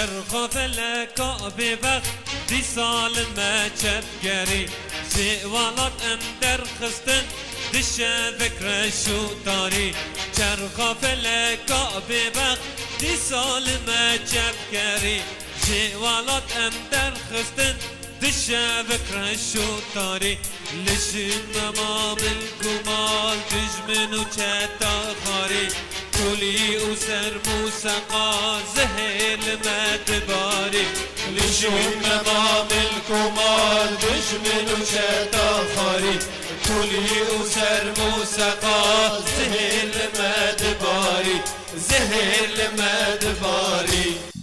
چرخ فلکا به وقت دی سال ما چپگری زیوالات اندر خستن دشه ذکر شوتاری چرخ فلکا به وقت دی سال ما چپگری زیوالات اندر خستن دشه ذکر شوتاری لشن ممام الگمال دجمن و چتا خاری كلي وسر موسقى زهير المدباري لشون ممام الكمال دجمن وشتا خاري كلي وسر موسقى زهير المدباري زهير المدباري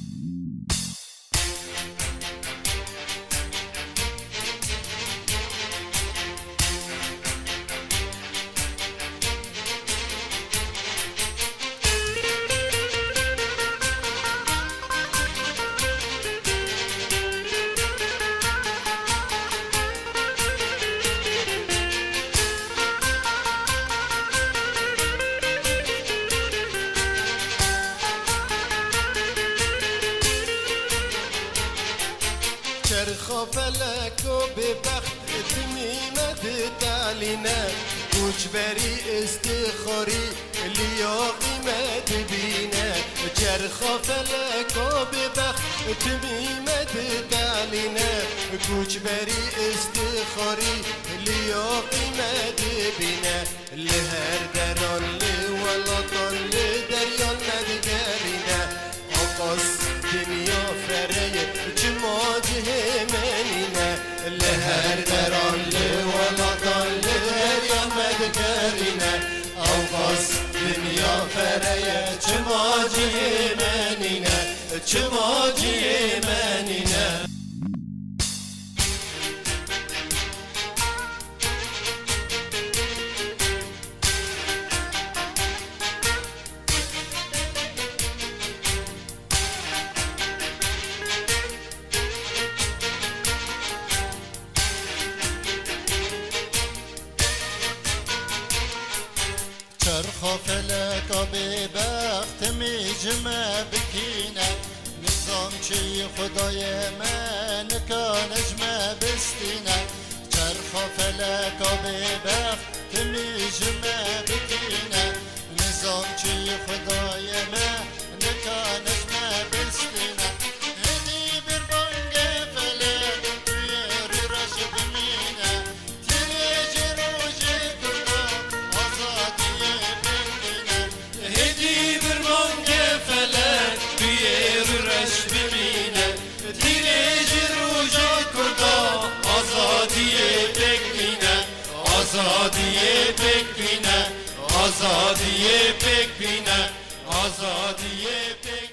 چرخ فلک و به بخت تمیمت تعلینه کوچبری استخاری لیاقی مدبینه چرخ فلک و به بخت تمیمت تعلینه کوچبری استخاری لیاقی مدبینه لهر دران لولطان لدریان مدگرینه آقاس دنیا فریه چماجه منینه لهر دران لولطان لدریان مدگرینه آقاس دنیا فریه چماجه منینه چماجه منینه چرخ فلک به بخت می جمع بکینه نظام چی خدای من کانش ما بستینه چرخ فلک به بخت می جمع بکینه نظام چی خدای من کانش ما بستینه هدی بر بانگ فلک توی رو رش بمینه تیج روش کردم آزادی هدی برمانگ فلک توی رش ببینه تیرج روژه کردا آزادی بکبینه آزادی بکبینه آزادی بکبینه آزادی بکبینه